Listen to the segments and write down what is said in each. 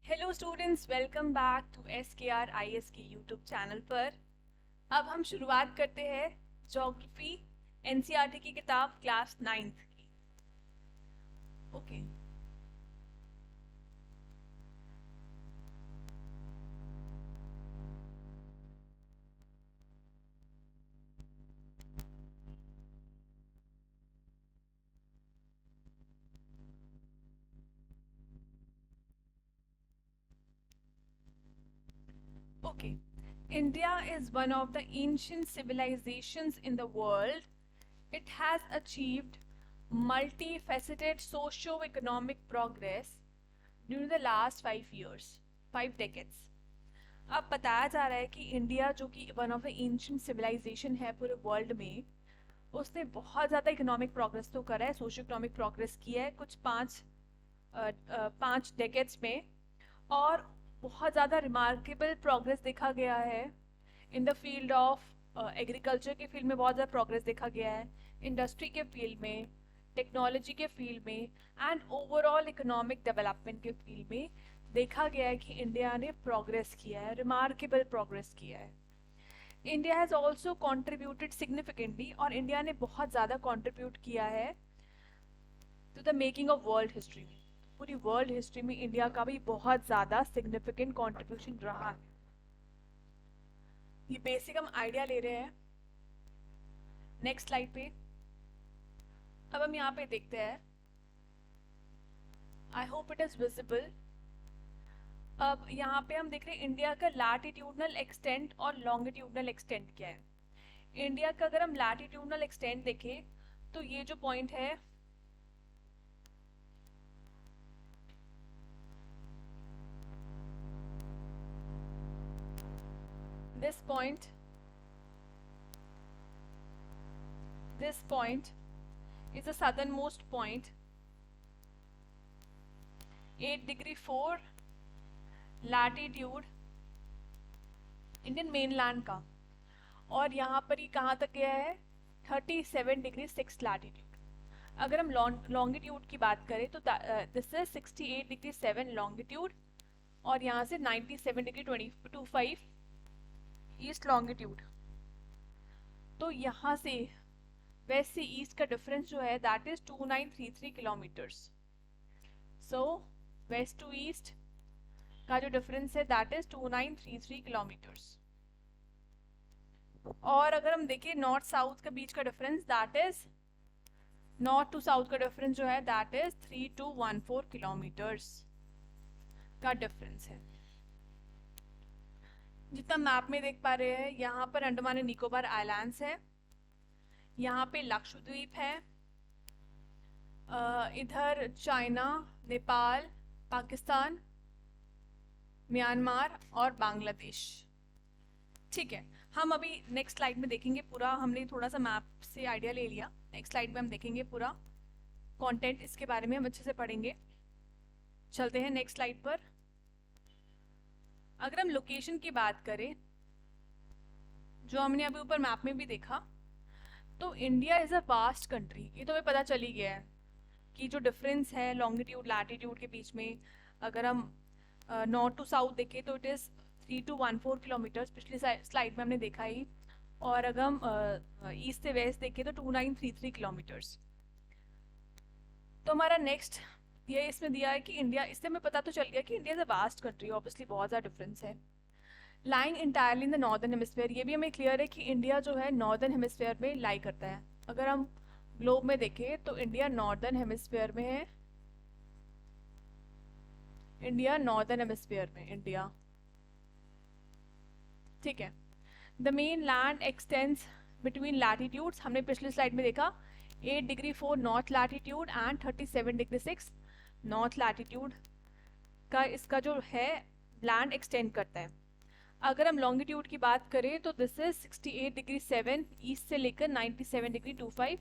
Hello students, welcome back to SKR IS के YouTube channel पर। अब हम शुरुआत करते हैं ज्योग्राफी NCERT की किताब क्लास 9th की। Okay. Okay. India is one of the ancient civilizations in the world. It has achieved multifaceted socio-economic progress during the last 5 years, 5 decades. अब बताया जा रहा है कि इंडिया जो कि one of the ancient civilisation है पूरे वर्ल्ड में, उसने बहुत ज़्यादा इकोनॉमिक प्रोग्रेस तो करा है, सोशो इकोनॉमिक प्रोग्रेस किया है कुछ 5 डेकेड्स में। और बहुत ज़्यादा रिमार्केबल प्रोग्रेस देखा गया है in the field of agriculture के फील्ड में। बहुत ज़्यादा प्रोग्रेस देखा गया है इंडस्ट्री के फील्ड में, टेक्नोलॉजी के फील्ड में एंड ओवरऑल इकोनॉमिक डेवलपमेंट के फील्ड में। देखा गया है कि इंडिया ने प्रोग्रेस किया है, रिमार्केबल प्रोग्रेस किया है। India has also contributed significantly, और इंडिया ने बहुत ज़्यादा कॉन्ट्रीब्यूट किया है to the making of world history. पूरी वर्ल्ड हिस्ट्री में इंडिया का भी बहुत ज़्यादा सिग्निफिकेंट कॉन्ट्रीब्यूशन रहा है। ये बेसिक हम आइडिया ले रहे हैं। नेक्स्ट स्लाइड पे अब हम यहाँ पे देखते हैं। I hope it is visible. अब यहाँ पे हम देख रहे हैं इंडिया का लैटिट्यूडनल एक्सटेंट और लॉन्गिट्यूडनल एक्सटेंट क्या है। इंडिया का अगर हम लैटिट्यूडनल एक्सटेंट देखें तो ये जो पॉइंट है, this point is the southernmost point, 8 degree 4 latitude Indian mainland का। और यहाँ पर ये कहाँ तक गया है, 37 डिग्री 6 लैटिट्यूड। अगर हम लॉन्गिट्यूड की बात करें तो दिस इज 68 डिग्री 7 लॉन्गिट्यूड, और यहाँ से 97 डिग्री 25 ईस्ट लॉन्गिट्यूड। तो यहाँ से वेस्ट से ईस्ट का डिफरेंस जो है that is 2933 kilometres. So west to east का जो डिफरेंस है दैट इज 2933 किलोमीटर्स। और अगर हम देखें नॉर्थ साउथ के बीच का difference, that is north to south का डिफरेंस जो है दैट इज 3214 किलोमीटर्स का डिफरेंस है। जितना मैप में देख पा रहे हैं, यहाँ पर अंडमान एंड निकोबार आइलैंड्स है, यहाँ पे लक्षद्वीप है, इधर चाइना, नेपाल, पाकिस्तान, म्यांमार और बांग्लादेश। ठीक है, हम अभी नेक्स्ट स्लाइड में देखेंगे पूरा। हमने थोड़ा सा मैप से आइडिया ले लिया, नेक्स्ट स्लाइड में हम देखेंगे पूरा कंटेंट, इसके बारे में हम अच्छे से पढ़ेंगे। चलते हैं नेक्स्ट स्लाइड पर। अगर हम लोकेशन की बात करें, जो हमने अभी ऊपर मैप में भी देखा, तो India is a vast country. ये तो हमें पता चल ही गया है कि जो डिफरेंस है लॉन्गिट्यूड लैटिट्यूड के बीच में, अगर हम नॉर्थ टू साउथ देखें तो इट इज़ 3214 किलोमीटर्स, पिछली स्लाइड में हमने देखा ही। और अगर हम ईस्ट से वेस्ट देखें तो 2933 किलोमीटर्स। तो हमारा नेक्स्ट ये इसमें दिया है कि इंडिया, इससे हमें पता तो चल गया कि India is a vast country, obviously बहुत ज़्यादा डिफरेंस है। Lying entirely in the northern hemisphere, ये भी हमें क्लियर है कि इंडिया जो है नॉर्दर्न हेमिस्फीयर में लाई करता है। अगर हम ग्लोब में देखें तो इंडिया नॉर्दर्न हेमिस्फीयर में है, इंडिया नॉर्दर्न हेमिस्फीयर में इंडिया। ठीक है। The main land x tends between latitudes, हमने पिछली स्लाइड में देखा 8 degree 4 north latitude and 37 degree 6 north latitude का इसका जो है लैंड एक्सटेंड करता है। अगर हम लॉन्गिट्यूड की बात करें तो दिस इज 68 डिग्री 7 ईस्ट से लेकर 97 डिग्री 25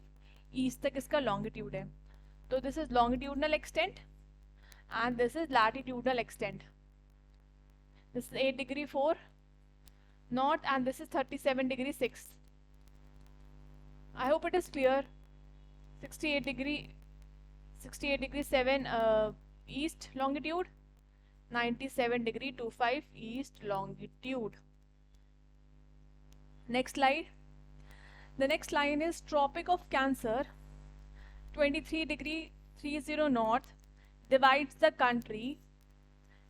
ईस्ट तक इसका लॉन्गिट्यूड है। तो this is longitudinal extent and this is latitudinal extent. This is 8 degree 4 north and this is 37 degree 6. I hope it is clear. 68 degree 7 east longitude 97°25 east longitude. Next slide. The next line is Tropic of Cancer, 23°30 north, divides the country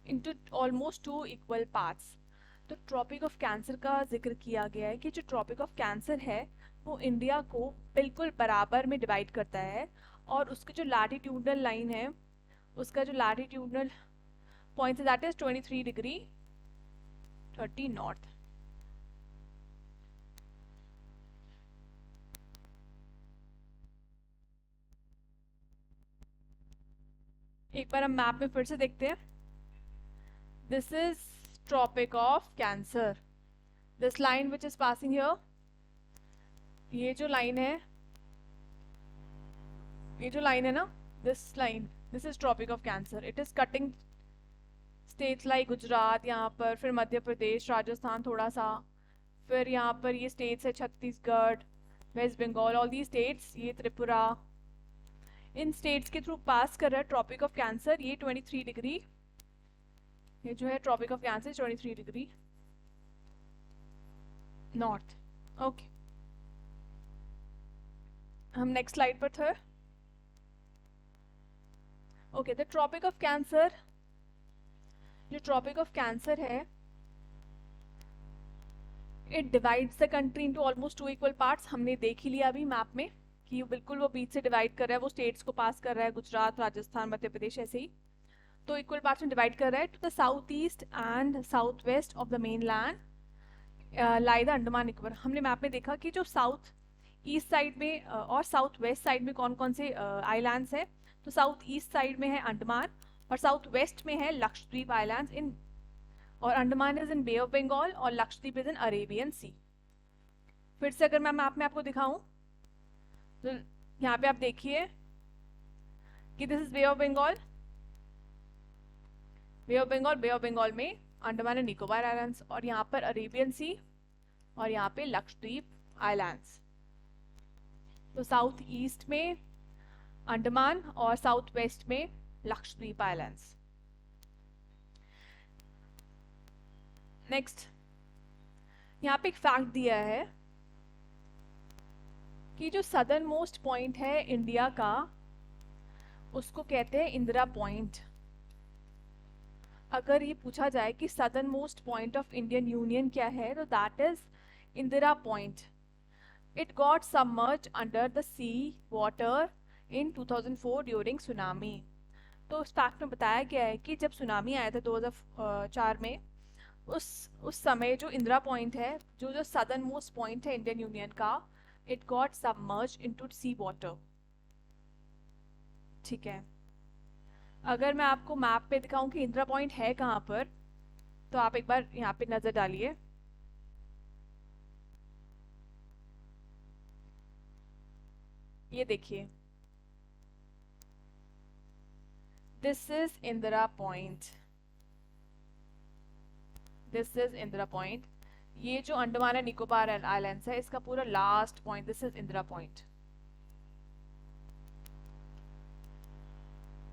into almost two equal parts. तो tropic of cancer का जिक्र किया गया है कि जो Tropic of Cancer है वो इंडिया को बिल्कुल बराबर में डिवाइड करता है, और उसकी जो लैटिट्यूडनल लाइन है, उसका जो लैटिट्यूडनल पॉइंट है दैट इज 23°30 नॉर्थ. एक बार हम मैप में फिर से देखते हैं. This is Tropic of Cancer. This line which is passing here, ये जो लाइन है ना, this line, this is Tropic of Cancer. It is cutting states like Gujarat, यहाँ पर फिर मध्य प्रदेश, राजस्थान थोड़ा सा, फिर यहाँ पर ये स्टेट्स है Chhattisgarh, West Bengal, all the states, ये त्रिपुरा, इन स्टेट्स के थ्रू पास कर रहा है ट्रॉपिक ऑफ कैंसर. ये 23 डिग्री, ये जो है Tropic of Cancer 23 degree north. Okay, हम नेक्स्ट स्लाइड पर थे. Okay, the Tropic of Cancer, जो ट्रॉपिक ऑफ कैंसर है, it divides the country into almost two equal parts. हमने देख ही लिया अभी मैप में कि बिल्कुल वो बीच से डिवाइड कर रहा है, वो स्टेट्स को पास कर रहा है, गुजरात, राजस्थान, मध्य प्रदेश, ऐसे ही तो इक्वल पार्ट्स में डिवाइड कर रहा है. To the south east and south west of the main land lie the Andaman Nicobar. हमने मैप में देखा कि जो साउथ ईस्ट साइड में और साउथ वेस्ट साइड में कौन कौन से आइलैंड्स है. तो साउथ ईस्ट साइड में है अंडमान, और साउथ वेस्ट में है लक्षद्वीप आइलैंड्स इन, और Andaman is in Bay of Bengal, और Lakshadweep is in Arabian Sea. फिर से अगर मैं मैप में आपको दिखाऊं तो यहाँ पे आप देखिए कि this is Bay of Bengal. Bay of Bengal में अंडमान एंड निकोबार आइलैंड्स, और यहाँ पर अरेबियन सी, और यहाँ पे लक्षद्वीप आइलैंड्स. तो साउथ ईस्ट में अंडमान और साउथ वेस्ट में लक्षद्वीप आइलैंड्स. नेक्स्ट, यहाँ पे एक फैक्ट दिया है कि जो सदर्न मोस्ट पॉइंट है इंडिया का, उसको कहते हैं इंदिरा पॉइंट. अगर ये पूछा जाए कि southernmost point of Indian union क्या है, तो that is Indira Point. It got submerged under the sea water in 2004 during tsunami. तो उस फैक्ट में बताया गया है कि जब सुनामी आया था 2004 में, उस समय जो इंदिरा पॉइंट है, जो सदर्न मोस्ट पॉइंट है इंडियन यूनियन का, it got submerged into sea water. ठीक है, अगर मैं आपको मैप पे दिखाऊं कि इंदिरा पॉइंट है कहाँ पर, तो आप एक बार यहाँ पे नजर डालिए. ये देखिए, this is Indira point. This is Indira point. ये जो अंडमान एंड निकोबार आइलैंड्स है, इसका पूरा last point, this is Indira point.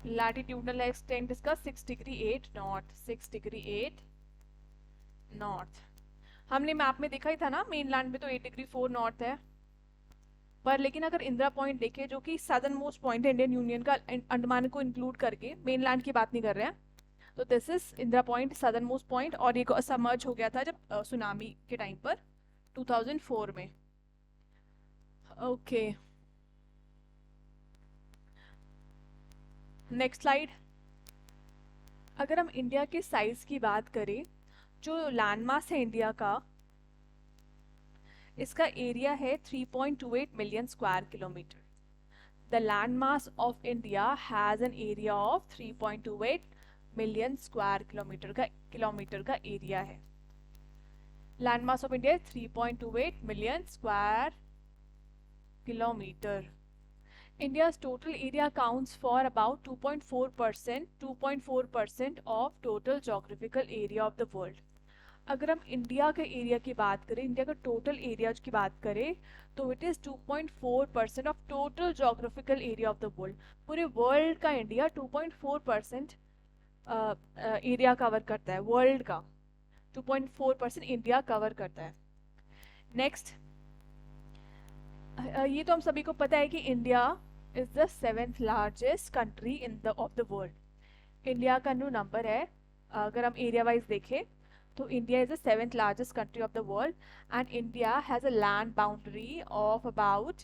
Latitudinal extent इसका 6°8 नॉर्थ, 6°8 नॉर्थ. हमने मैप में देखा ही था ना, मेनलैंड में तो 8°4 नॉर्थ है. पर लेकिन अगर इंदिरा पॉइंट देखें, जो कि सदर्न मोस्ट पॉइंट है इंडियन यूनियन का, अंडमान को इंक्लूड करके, मेनलैंड की बात नहीं कर रहे हैं, तो this is Indira point, southern most point. और ये सबमर्ज हो गया था जब सुनामी के टाइम पर 2004 में. Okay, next slide. अगर हम इंडिया के साइज की बात करें, जो लैंडमास है इंडिया का, इसका एरिया है 3.28 million square kilometre. The landmass of India has an area of 3.28 million square kilometre का एरिया है. Landmass of India 3.28 million square kilometre. India's total area accounts for about 2.4% of total geographical area of the world. अगर हम India के area की बात करें, India का total area की बात करें, तो it is 2.4% of total geographical area of the world. पूरे वर्ल्ड का इंडिया 2.4% एरिया कवर करता है वर्ल्ड का, 2.4% इंडिया कवर करता है। नेक्स्ट, ये तो हम सभी को पता है कि India is the seventh largest country in the of the world. India का जो नंबर है, अगर हम एरिया वाइज देखें तो India is the seventh largest country of the world and India has a land boundary of about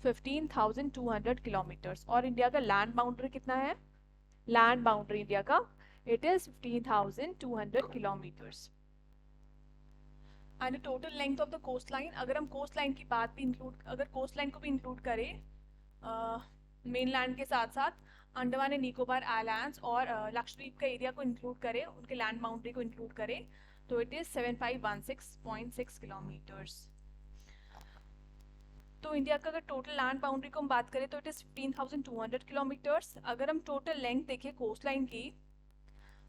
15,200 kilometres. और India का land boundary कितना है? लैंड बाउंड्री इंडिया का it is 15,200 kilometres. And total length of the coastline, अगर हम coast line की बात भी इंक्लूड, अगर कोस्ट लाइन को भी इंक्लूड करें मेन लैंड के साथ साथ अंडमान एंड निकोबार आइलैंड्स और लक्षद्वीप का एरिया को इंक्लूड करें, उनके लैंड बाउंड्री को इंक्लूड करें, तो इट इज 7516.6 किलोमीटर्स। तो इंडिया का अगर टोटल लैंड बाउंड्री को हम बात करें तो इट इज 15,200 किलोमीटर्स। अगर हम टोटल लेंथ देखें कोस्ट लाइन की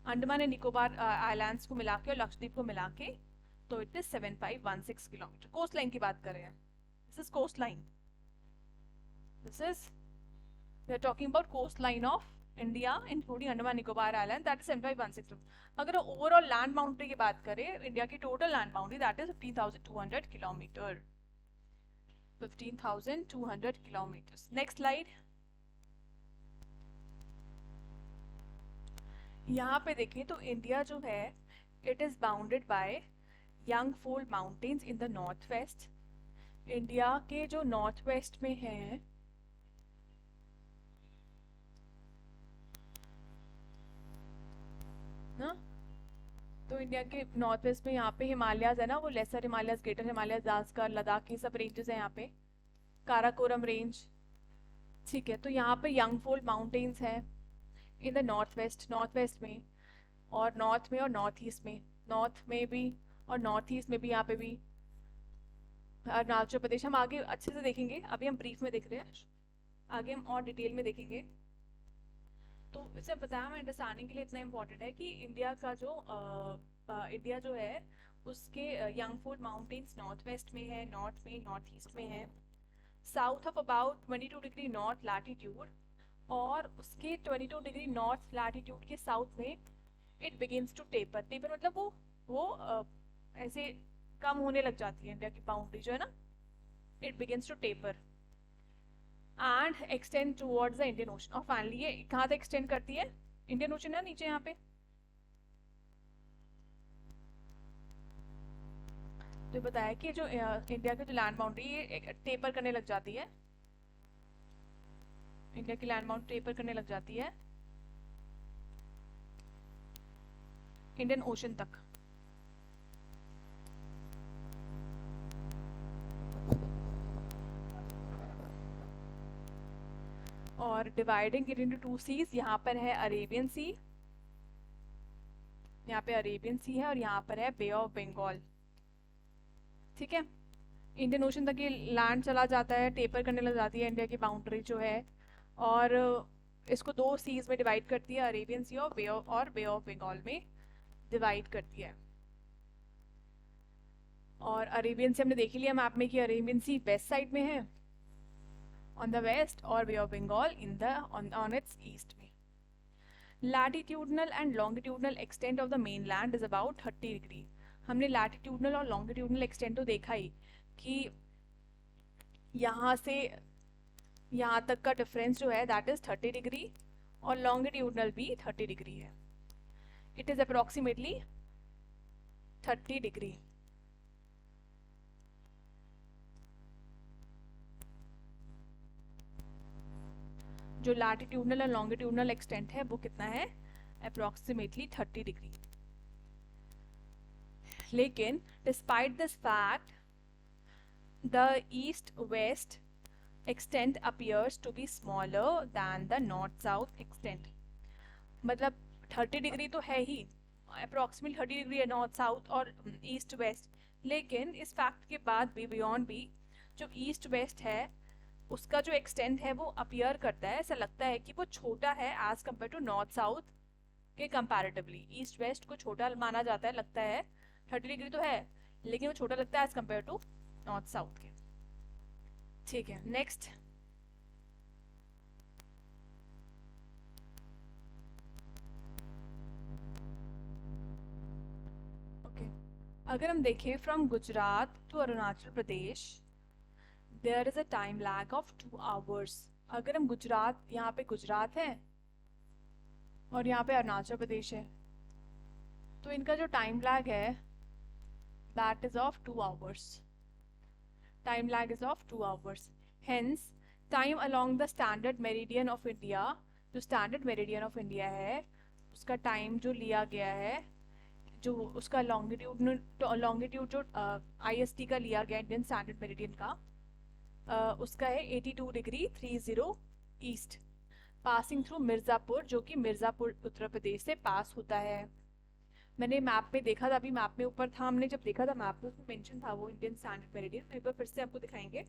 अंडमान एंड निकोबार आइलैंड्स को मिला के और लक्षद्वीप को मिला के, तो it is 7516 kilometre. Coastline की बात कर रहे हैं, this is coastline, this is we are talking about coastline of India including Andaman Nicobar island, that is 7516। अगर ओवरऑल लैंड बाउंड्री की बात करें, इंडिया की total land boundary that is 15,200 kilometre, 15,200 kilometre. Next slide. यहाँ पे देखें तो India जो है it is bounded by young fold mountains in the north west. India के जो नॉर्थ वेस्ट में है ना, तो इंडिया के नॉर्थ वेस्ट में यहाँ पे हिमालयाज है ना, वो lesser Himalayas, greater Himalayas, Zanskar, Ladakh, ये सब रेंजेस हैं यहाँ पे, काराकोरम रेंज। ठीक है, तो यहाँ पे यंगफोल्ड माउंटेन्स है इन द नॉर्थ वेस्ट में, और नॉर्थ में और नॉर्थ ईस्ट में, नॉर्थ में भी और नॉर्थ ईस्ट में भी, यहाँ पे भी अरुणाचल प्रदेश। हम आगे अच्छे से देखेंगे, अभी हम ब्रीफ में देख रहे हैं, आगे हम और डिटेल में देखेंगे। तो इसे बताया हमें अंडरस्टैंडिंग के लिए इतना इम्पोर्टेंट है कि इंडिया का जो इंडिया जो है उसके यंगफोल्ड माउंटेन्स नॉर्थ वेस्ट में है, नॉर्थ में, नॉर्थ ईस्ट में है, south of about 22 degree north latitude, और उसके 22 डिग्री नॉर्थ लैटिट्यूड के साउथ में it begins to taper. Taper मतलब वो ऐसे कम होने लग जाती है इंडिया की बाउंड्री जो है ना, it begins to taper and extend towards the Indian Ocean. और फाइनली ये कहाँ तक एक्सटेंड करती है? इंडियन ओशन है नीचे यहाँ पे, तो बताया कि जो इंडिया की जो लैंड बाउंड्री ये टेपर करने लग जाती है, इंडिया की लैंड बाउंड्री टेपर करने लग जाती है इंडियन ओशन तक। और dividing it into two seas, यहाँ पर है अरेबियन सी, यहाँ पे अरेबियन सी है, और यहाँ पर है बे ऑफ बंगाल। ठीक है, इंडियन ओशन तक ये लैंड चला जाता है, टेपर करने लग जाती है इंडिया की बाउंड्री जो है, और इसको दो सीज में डिवाइड करती है, अरेबियन सी और बे ऑफ बंगाल में डिवाइड करती है। और अरेबियन सी हमने देख लिया मैप में कि अरेबियन सी वेस्ट साइड में है ऑन द वेस्ट, और bay of Bengal in the on its east में। Latitudinal and longitudinal extent of the main land is about 30 degree. हमने लैटिट्यूडनल और लॉन्गिट्यूडनल एक्सटेंट तो देखा ही कि यहाँ से यहाँ तक का डिफरेंस जो है दैट इज 30 डिग्री, और लॉन्गिट्यूडनल भी 30 डिग्री है, इट इज अप्रोक्सीमेटली 30 डिग्री। जो लैटिट्यूडनल और लॉन्गिट्यूडनल एक्सटेंट है वो कितना है? Approximately 30 degree. लेकिन despite this fact the east west extent appears to be smaller than the north south extent। मतलब 30 डिग्री तो है ही, अप्रोक्सीमेटली 30 डिग्री है नॉर्थ साउथ और ईस्ट वेस्ट, लेकिन इस फैक्ट के बाद भी बियॉन्ड भी जो ईस्ट वेस्ट है उसका जो एक्सटेंट है वो अपीयर करता है, ऐसा लगता है कि वो छोटा है as compare to north south के कंपैरेटिवली। ईस्ट वेस्ट को छोटा माना जाता है, लगता है 30 डिग्री तो है लेकिन वो छोटा लगता है as compare to north south के। ठीक है, नेक्स्ट। अगर हम देखें from Gujarat to Arunachal Pradesh there is a time lag of 2 hours. अगर हम गुजरात, यहाँ पे गुजरात है और यहाँ पे अरुणाचल प्रदेश है, तो इनका जो टाइम लैग है that is of 2 hours. Time lag is of 2 hours. Hence time along the standard meridian of India, जो स्टैंडर्ड मेरिडियन ऑफ इंडिया है उसका टाइम जो लिया गया है, जो उसका लॉन्गिट्यूड जो आईएसटी का लिया गया इंडियन स्टैंडर्ड मेरिडियन का, उसका है 82°30 ईस्ट, पासिंग थ्रू मिर्ज़ापुर, जो कि मिर्ज़ापुर उत्तर प्रदेश से पास होता है। मैंने मैप में देखा था, अभी मैप में ऊपर था, हमने जब देखा था मैप में उसमें मेंशन था वो इंडियन स्टैंडर्ड मेरिडियन। एक बार फिर से आपको दिखाएंगे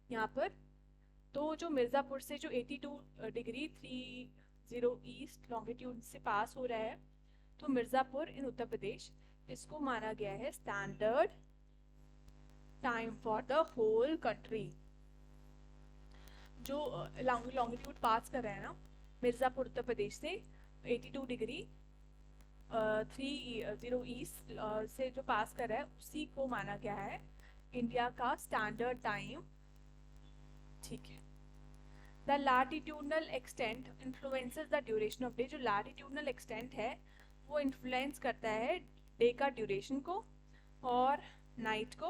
यहाँ पर। तो जो मिर्ज़ापुर से जो 82°30 ईस्ट लॉन्गिट्यूड से पास हो रहा है, तो मिर्ज़ापुर इन उत्तर प्रदेश, इसको माना गया है standard time for the whole country. जो लॉन्गिट्यूड पास कर रहा है ना मिर्ज़ापुर उत्तर प्रदेश से 82°30 ईस्ट से जो पास कर रहा है, उसी को माना गया है इंडिया का स्टैंडर्ड टाइम। ठीक है। The latitudinal extent influences the duration of day. जो लैटिट्यूडनल एक्सटेंट है वो इन्फ्लुएंस करता है डे का ड्यूरेशन को और नाइट को,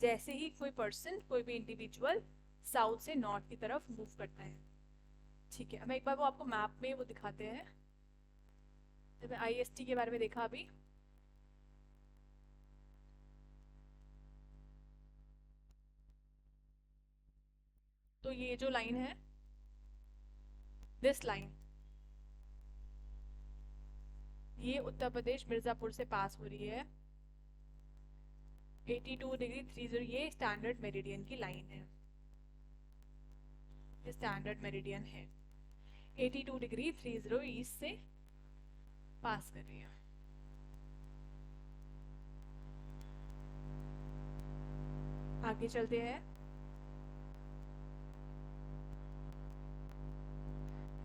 जैसे ही कोई पर्सन, कोई भी इंडिविजुअल साउथ से नॉर्थ की तरफ मूव करता है। ठीक है, हमें एक बार वो आपको मैप में वो दिखाते हैं। जब आईएसटी के बारे में देखा अभी, तो ये जो लाइन है, दिस लाइन, ये उत्तर प्रदेश मिर्ज़ापुर से पास हो रही है 82°30, ये स्टैंडर्ड मेरिडियन की लाइन है, ये स्टैंडर्ड मेरिडियन है 82°30 ईस्ट से पास कर रही है। आगे चलते हैं।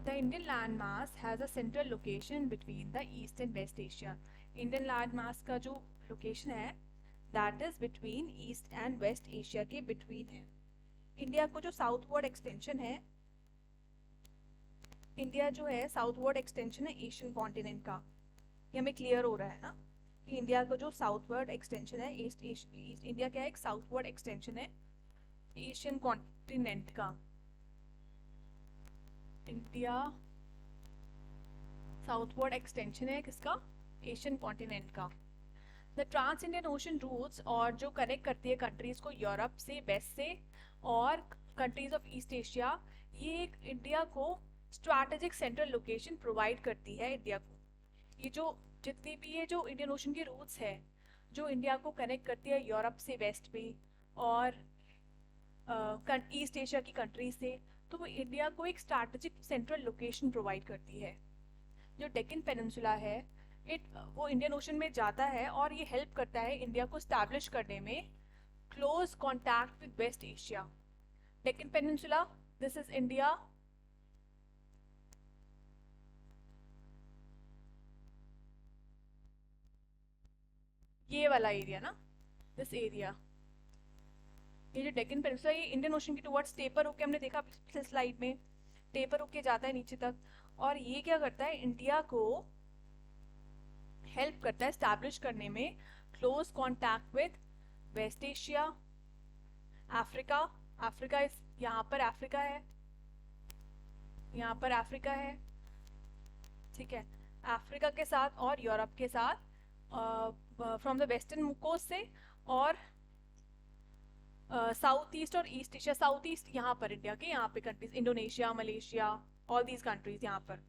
The Indian landmass has a central location between the East and West Asia. Indian landmass का जो location है that is between East and West Asia के between है। इंडिया को जो साउथवर्ड एक्सटेंशन है, इंडिया जो है साउथवर्ड एक्सटेंशन है एशियन कॉन्टिनेंट का, ये हमें क्लियर हो रहा है ना कि इंडिया का जो साउथवर्ड एक्सटेंशन है, ईस्ट इंडिया क्या है, एक साउथवर्ड एक्सटेंशन है एशियन कॉन्टिनेंट का। इंडिया साउथवर्ड एक्सटेंशन है किसका, एशियन कॉन्टिनेंट का। The trans Indian ocean routes, और जो कनेक्ट करती है कंट्रीज को यूरोप से, वेस्ट से और कंट्रीज ऑफ ईस्ट एशिया, ये एक इंडिया को स्ट्रैटेजिक सेंट्रल लोकेशन प्रोवाइड करती है इंडिया को। ये जो जितनी भी ये जो इंडियन ओशन की रूट्स है जो इंडिया को कनेक्ट करती है यूरोप से वेस्ट में और ईस्ट एशिया की कंट्री से, तो वो इंडिया को एक स्ट्रैटेजिक सेंट्रल लोकेशन प्रोवाइड करती है। जो डेक्कन पेनिनसुला है वो इंडियन ओशन में जाता है और ये हेल्प करता है इंडिया को स्टैब्लिश करने में close contact with west Asia. Deccan peninsula, this is India, ये वाला एरिया ना, दिस एरिया, ये जो डेक्कन पेनिनसुला, ये इंडियन ओशन के टुवर्ड्स टेपर होके, हमने देखा पिछले स्लाइड में, टेपर होके जाता है नीचे तक, और ये क्या करता है इंडिया को हेल्प करता है स्टैब्लिश करने में close contact with west Asia, Africa, Africa इस यहाँ पर अफ्रीका है, यहाँ पर अफ्रीका है, ठीक है, अफ्रीका के साथ और यूरोप के साथ फ्रॉम द वेस्टर्न कोस्ट से, और साउथ ईस्ट और ईस्ट एशिया, साउथ ईस्ट यहाँ पर इंडिया के यहाँ पे countries, Indonesia, Malaysia, all these countries यहाँ पर,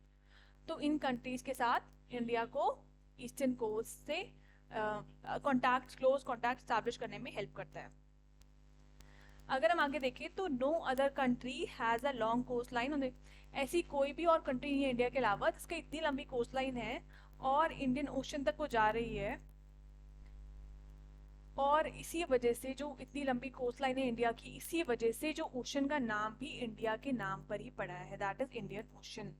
तो इन कंट्रीज के साथ इंडिया को ईस्टर्न कोस्ट से कॉन्टैक्ट, क्लोज कॉन्टैक्ट स्टैब्लिश करने में हेल्प करता है। अगर हम आगे देखें तो no other country has a long coast line, ऐसी कोई भी और कंट्री नहीं है इंडिया के अलावा जिसका इतनी लंबी कोस्ट लाइन है और इंडियन ओशन तक वो जा रही है, और इसी वजह से जो इतनी लंबी कोस्ट लाइन है इंडिया की, इसी वजह से जो ओशन का नाम भी इंडिया के नाम पर ही पड़ा है, दैट इज इंडियन ओशन।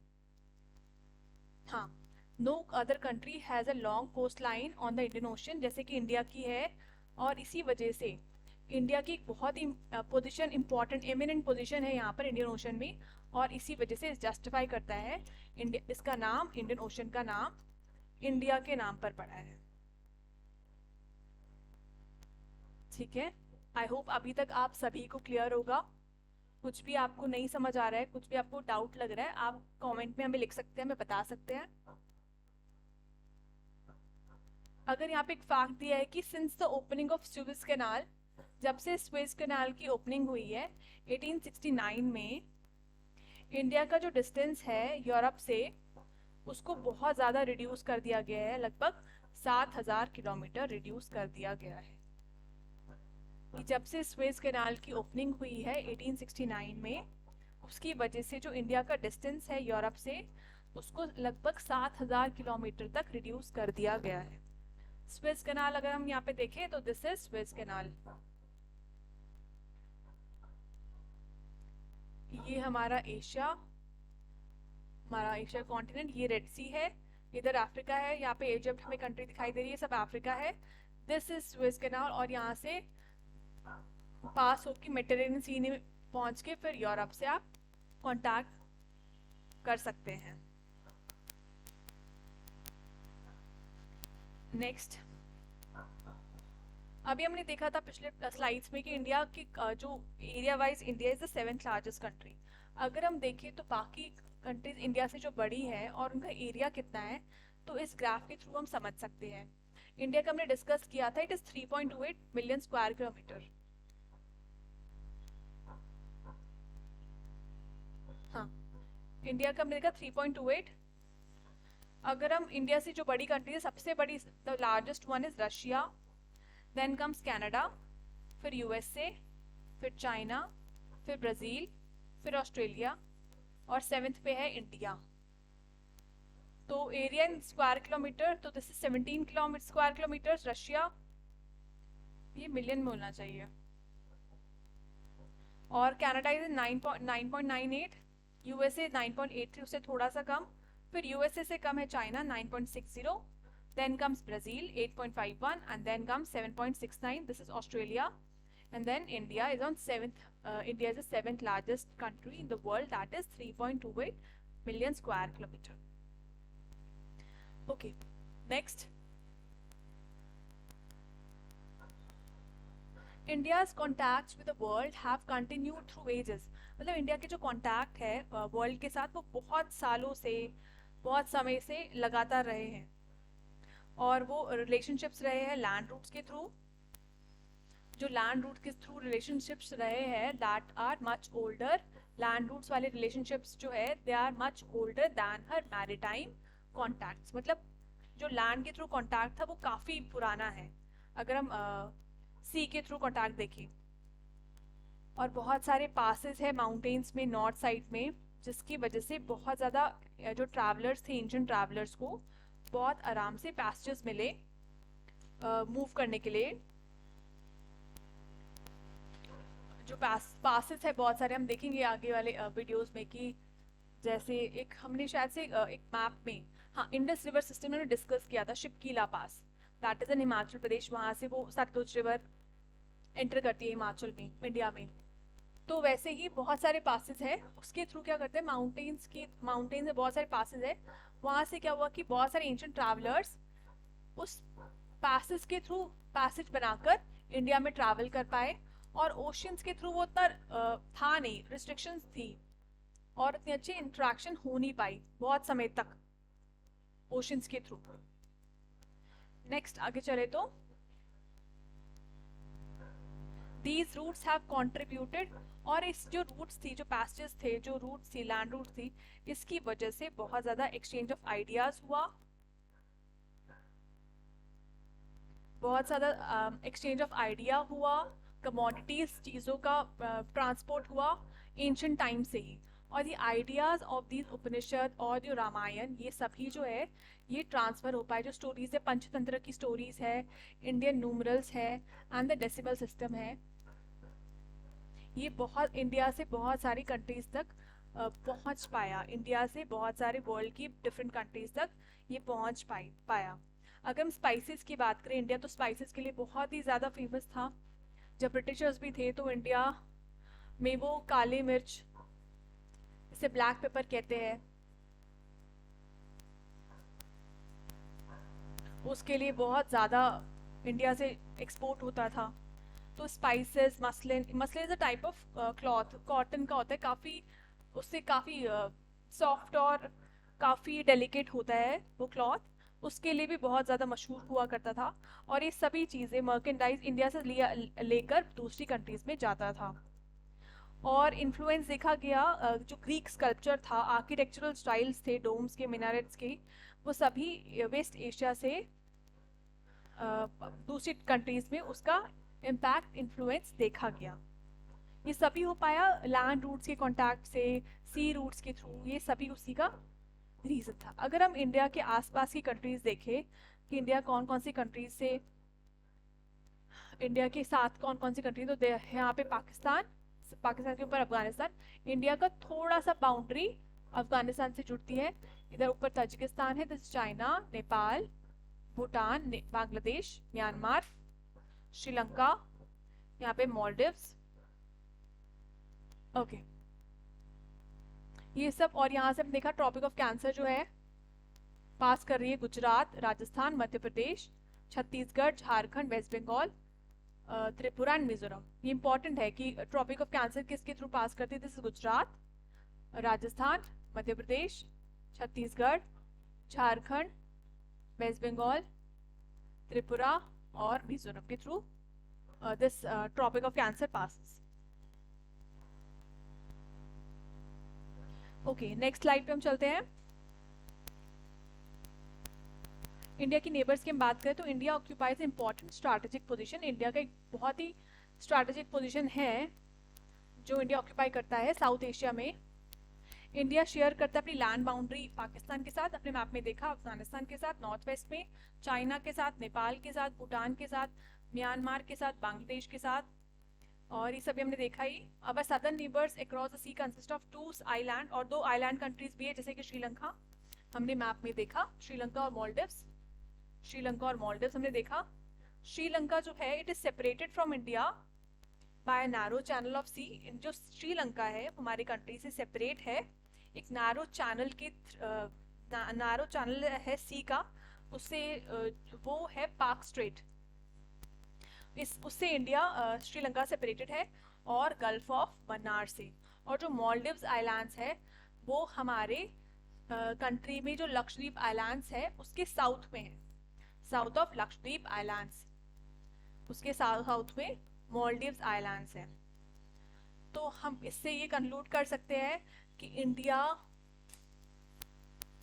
हाँ, no other country has a long coast line on the Indian ocean, जैसे कि इंडिया की है। और इसी वजह से इंडिया की एक बहुत ही पोजीशन, इंपॉर्टेंट एमिनेंट पोजीशन है यहाँ पर इंडियन ओशन में, और इसी वजह से जस्टिफाई करता है इंडिया, इसका नाम, इंडियन ओशन का नाम इंडिया के नाम पर पड़ा है। ठीक है, आई होप अभी तक आप सभी को क्लियर होगा। कुछ भी आपको नहीं समझ आ रहा है, कुछ भी आपको डाउट लग रहा है, आप कमेंट में हमें लिख सकते हैं, हमें बता सकते हैं। अगर यहाँ पे एक फैक्ट दिया है कि since the opening of Suez canal, जब से सुएज कैनाल की ओपनिंग हुई है 1869 में, इंडिया का जो डिस्टेंस है यूरोप से, उसको बहुत ज़्यादा रिड्यूस कर दिया गया है, लगभग 7,000 किलोमीटर रिड्यूस कर दिया गया है। कि जब से सुएज कैनाल की ओपनिंग हुई है 1869 में, उसकी वजह से जो इंडिया का डिस्टेंस है यूरोप से, उसको लगभग 7,000 किलोमीटर तक रिड्यूस कर दिया गया है। सुएज कैनाल अगर हम यहाँ पे देखें तो दिस इज सुएज कैनाल। ये हमारा एशिया, हमारा एशिया कॉन्टिनेंट, ये रेड सी है, इधर अफ्रीका है, यहाँ पे इजिप्ट हमें कंट्री दिखाई दे रही है, सब अफ्रीका है। दिस इज सुएज कैनाल, और यहाँ से पास होकर मेडिटेरेनियन सी में पहुंच के फिर यूरोप से आप कांटेक्ट कर सकते हैं। नेक्स्ट, अभी हमने देखा था पिछले स्लाइड्स में कि इंडिया की जो area wise India is the 7th largest country. अगर हम देखें तो बाकी कंट्रीज इंडिया से जो बड़ी है और उनका एरिया कितना है, तो इस ग्राफ के थ्रू हम समझ सकते हैं। इंडिया का हमने डिस्कस किया था, it is 3.28 million square kilometre. हाँ, इंडिया का हमने देखा 3.28। अगर हम इंडिया से जो बड़ी कंट्री है, सबसे बड़ी, the largest one is Russia, then comes Canada, फिर यूएसए, फिर चाइना, फिर ब्राज़ील, फिर ऑस्ट्रेलिया, और 7th पे है इंडिया। तो एरिया इन स्क्वायर किलोमीटर, तो this is 17 kilometre square kilometre Russia, ये मिलियन में होना चाहिए। और कनाडा इज 9.98, यूएसए 9.83, उससे थोड़ा सा कम, फिर यूएसए से कम है China 9.60, then comes Brazil 8.51, and then comes 7.69, this is Australia, and then India is on 7th, India is the 7th largest country in the world, that is 3.28 million square kilometer. Okay, next, India's contacts with the world have continued through ages। मतलब India के जो contact है world के साथ, वो बहुत सालों से, बहुत समय से लगातार रहे हैं, और वो रिलेशनशिप्स रहे हैं लैंड रूट्स के थ्रू। जो लैंड रूट के थ्रू रिलेशनशिप्स रहे हैं, that are much older, land routes वाले रिलेशनशिप्स जो है, they are much older than हर मैरीटाइम कॉन्टैक्ट्स। मतलब जो लैंड के थ्रू कॉन्टैक्ट था वो काफ़ी पुराना है, अगर हम सी के थ्रू कॉन्टैक्ट देखें। और बहुत सारे पासेस है माउंटेन्स में, नॉर्थ साइड में, जिसकी वजह से बहुत ज़्यादा जो ट्रैवलर्स थे, एंशिएंट ट्रैवलर्स को बहुत आराम से पैसेजेस मिले मूव करने के लिए। जो पासेस है बहुत सारे, हम देखेंगे आगे वाले वीडियोस में, कि जैसे एक हमने शायद से एक मैप में, हाँ, इंडस रिवर सिस्टम में डिस्कस किया था, शिपकीला पास, that is in Himachal Pradesh, वहाँ से वो सतलुज रिवर एंटर करती है हिमाचल में, इंडिया में। तो वैसे ही बहुत सारे पासेस है, उसके थ्रू क्या करते हैं, माउंटेन्स में बहुत सारे पासेस है, वहाँ से क्या हुआ कि बहुत सारे एंशिएंट ट्रैवलर्स उस पैसेज के थ्रू पैसेज बनाकर इंडिया में ट्रैवल कर पाए। और ओशियंस के थ्रू वो उतना था नहीं, रिस्ट्रिक्शंस थी, और इतनी अच्छी इंटरेक्शन हो नहीं पाई बहुत समय तक ओशियंस के थ्रू। नेक्स्ट आगे चले तो, दीज रूट्स हैव कॉन्ट्रीब्यूटेड, और इस जो रूट्स थी, जो पैसेजेस थे, जो रूट्स थी, लैंड रूट थी, इसकी वजह से बहुत ज़्यादा एक्सचेंज ऑफ आइडियाज़ हुआ, बहुत ज़्यादा एक्सचेंज ऑफ आइडिया हुआ, कमोडिटीज, चीज़ों का ट्रांसपोर्ट हुआ एंशिएंट टाइम से ही। और ये आइडियाज़ ऑफ दीज उपनिषद और जो रामायण, ये सभी जो है, ये ट्रांसफ़र हो पाए। जो स्टोरीज है, पंचतंत्र की स्टोरीज है, इंडियन न्यूमरल्स है, एंड द डेसिमल सिस्टम है, ये बहुत इंडिया से बहुत सारी कंट्रीज तक पहुंच पाया, इंडिया से बहुत सारे वर्ल्ड की डिफरेंट कंट्रीज तक ये पहुंच पाया। अगर हम स्पाइसेस की बात करें, इंडिया तो स्पाइसेस के लिए बहुत ही ज़्यादा फेमस था। जब ब्रिटिशर्स भी थे तो इंडिया में वो काली मिर्च, इसे ब्लैक पेपर कहते हैं, उसके लिए बहुत ज़्यादा इंडिया से एक्सपोर्ट होता था। तो spices, muslin, muslin is a type of cloth, cotton का होता है, काफ़ी उससे काफ़ी सॉफ्ट और काफ़ी डेलिकेट होता है वो क्लॉथ, उसके लिए भी बहुत ज़्यादा मशहूर हुआ करता था। और ये सभी चीज़ें मर्केंडाइज इंडिया से लिया लेकर दूसरी कंट्रीज में जाता था। और इन्फ्लुएंस देखा गया, जो ग्रीक स्कल्पचर था, आर्किटेक्चरल स्टाइल्स थे, डोम्स के, मिनारेट्स के, वो सभी वेस्ट एशिया से दूसरी कंट्रीज में उसका इम्पैक्ट, इन्फ्लुएंस देखा गया। ये सभी हो पाया लैंड रूट्स के कांटेक्ट से, सी रूट्स के थ्रू, ये सभी उसी का रीजन था। अगर हम इंडिया के आसपास की कंट्रीज देखें कि इंडिया कौन कौन सी कंट्रीज से, इंडिया के साथ कौन कौन सी कंट्री, तो यहाँ पे पाकिस्तान, पाकिस्तान के ऊपर अफगानिस्तान, इंडिया का थोड़ा सा बाउंड्री अफगानिस्तान से जुड़ती है। इधर ऊपर ताजिकिस्तान है, इधर चाइना, नेपाल, भूटान, बांग्लादेश, म्यांमार, श्रीलंका, यहाँ पे मॉलडिव्स। ओके, ये सब। और यहाँ से हम देखा ट्रॉपिक ऑफ कैंसर जो है पास कर रही है गुजरात, राजस्थान, मध्य प्रदेश, छत्तीसगढ़, झारखंड, वेस्ट बंगाल, त्रिपुरा एंड मिजोरम। ये इंपॉर्टेंट है कि ट्रॉपिक ऑफ कैंसर किसके थ्रू पास करती है, दिस गुजरात, राजस्थान, मध्य प्रदेश, छत्तीसगढ़, झारखंड, वेस्ट बंगाल, त्रिपुरा और मिजोरम के through this Tropic of Cancer passes. Okay, next slide पे हम चलते हैं। इंडिया की नेबर्स की हम बात करें तो India occupies important strategic position. India का एक बहुत ही स्ट्रैटेजिक पोजीशन है जो इंडिया ऑक्यूपाई करता है साउथ एशिया में। इंडिया शेयर करता है अपनी लैंड बाउंड्री पाकिस्तान के साथ, अपने मैप में देखा, अफगानिस्तान के साथ नॉर्थ वेस्ट में, चाइना के साथ, नेपाल के साथ, भूटान के साथ, म्यांमार के साथ, बांग्लादेश के साथ, और ये सभी हमने देखा ही। अब southern neighbours across the sea consist of 2 island, और 2 आइलैंड कंट्रीज भी है जैसे कि श्रीलंका, हमने मैप में देखा, श्रीलंका और मालदीव्स, श्रीलंका और मालदीव्स हमने देखा। श्रीलंका जो है it is separated from India by narrow channel of sea. जो श्रीलंका है हमारी कंट्री से सेपरेट है एक नैरो चैनल के, नैरो चैनल है सी का, उससे वो है पाक स्ट्रेट, इस उससे इंडिया श्रीलंका सेपरेटेड है, और गल्फ ऑफ मन्नार से। और जो मालदीव्स आइलैंड्स है वो हमारे कंट्री में जो लक्षद्वीप आइलैंड्स है उसके साउथ में है, साउथ ऑफ लक्षद्वीप आइलैंड्स, उसके साउथ में मालदीव्स आइलैंड्स है। तो हम इससे ये कंक्लूड कर सकते हैं कि इंडिया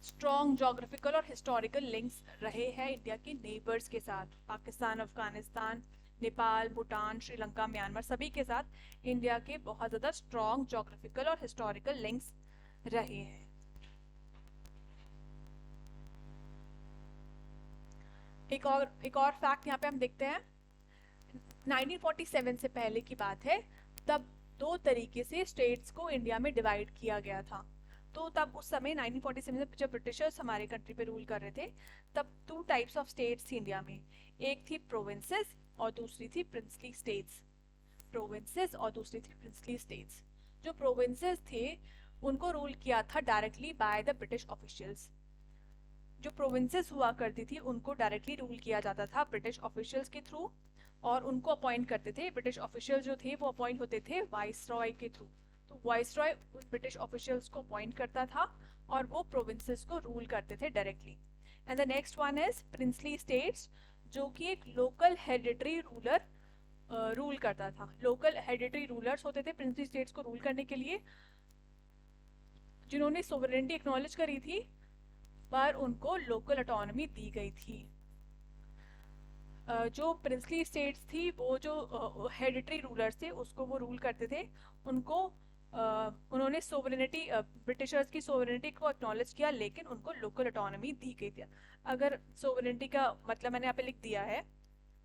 स्ट्रॉन्ग जोग्राफिकल और हिस्टोरिकल लिंक्स रहे हैं इंडिया के नेबर्स के साथ, पाकिस्तान, अफगानिस्तान, नेपाल, भूटान, श्रीलंका, म्यांमार, सभी के साथ इंडिया के बहुत ज़्यादा स्ट्रॉन्ग जोग्राफिकल और हिस्टोरिकल लिंक्स रहे हैं। एक और फैक्ट यहाँ पे हम देखते हैं, 1947 से पहले की बात है, तब 2 तरीके से स्टेट्स को इंडिया में डिवाइड किया गया था। तो तब उस समय 1947 में जब ब्रिटिशर्स हमारे कंट्री पे रूल कर रहे थे, तब 2 टाइप्स ऑफ स्टेट्स थी इंडिया में, एक थी प्रोविंसेस और दूसरी थी प्रिंसली स्टेट्स। प्रोविंसेस और दूसरी थी प्रिंसली स्टेट्स। जो प्रोविंसेस थे उनको रूल किया था directly by the British officials. जो प्रोविंसेस हुआ करती थी उनको डायरेक्टली रूल किया जाता था ब्रिटिश ऑफिशियल्स के थ्रू, और उनको अपॉइंट करते थे ब्रिटिश ऑफिशियल जो थे, वो अपॉइंट होते थे वाइसरॉय के थ्रू। तो वाइसरॉय उन ब्रिटिश ऑफिशियल्स को अपॉइंट करता था और वो प्रोविंसेस को रूल करते थे directly. And the next one is princely states, जो कि एक लोकल हेरिडिटरी रूलर रूल करता था। लोकल हेरिडिटरी रूलर्स होते थे प्रिंसली स्टेट्स को रूल करने के लिए, जिन्होंने सोवरेनिटी एक्नॉलेज करी थी पर उनको लोकल ऑटोनॉमी दी गई थी। जो प्रिंसली स्टेट्स थी वो जो हेरिडिटरी रूलर्स थे उसको वो रूल करते थे, उनको उन्होंने सोवरेनिटी, ब्रिटिशर्स की सोवरेनिटी को एक्नॉलेज किया, लेकिन उनको लोकल ऑटोनॉमी दी गई थी। अगर सोवरेनिटी का मतलब मैंने यहाँ पे लिख दिया है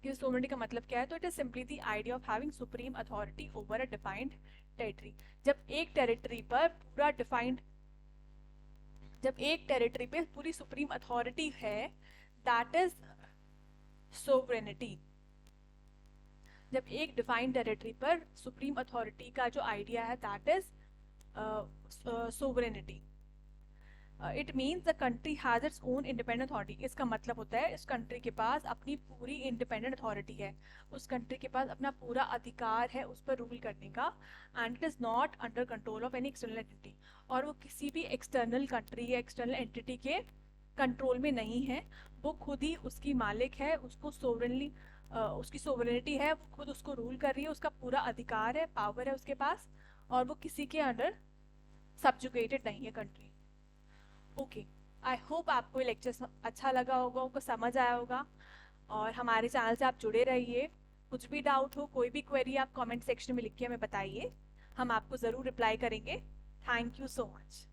कि सोवरेनिटी का मतलब क्या है, तो it is simply the idea of having supreme authority over a defined territory. जब एक टेरिटरी पर पूरा डिफाइंड, जब एक टेरिटरी पे पूरी सुप्रीम अथॉरिटी है, दैट इज सोवरेनिटी। जब एक डिफाइंड टेरिटरी पर सुप्रीम अथॉरिटी का जो आइडिया है, that is sovereignty. It means the country has its own independent authority. इसका मतलब होता है इस कंट्री के पास अपनी पूरी इंडिपेंडेंट अथॉरिटी है, उस कंट्री के पास अपना पूरा अधिकार है उस पर रूल करने का, and it is not under control of any external entity. और वो किसी भी एक्सटर्नल कंट्री या एक्सटर्नल एंटिटी के कंट्रोल में नहीं है, वो खुद ही उसकी मालिक है, उसको सोवरेनली उसकी सोवरेनिटी है, वो खुद उसको रूल कर रही है, उसका पूरा अधिकार है, पावर है उसके पास, और वो किसी के अंडर सब्जुगेटेड नहीं है कंट्री। ओके, आई होप आपको ये लेक्चर अच्छा लगा होगा, आपको समझ आया होगा, और हमारे चैनल से आप जुड़े रहिए। कुछ भी डाउट हो, कोई भी क्वेरी, आप कमेंट सेक्शन में लिख के हमें बताइए, हम आपको ज़रूर रिप्लाई करेंगे। Thank you so much.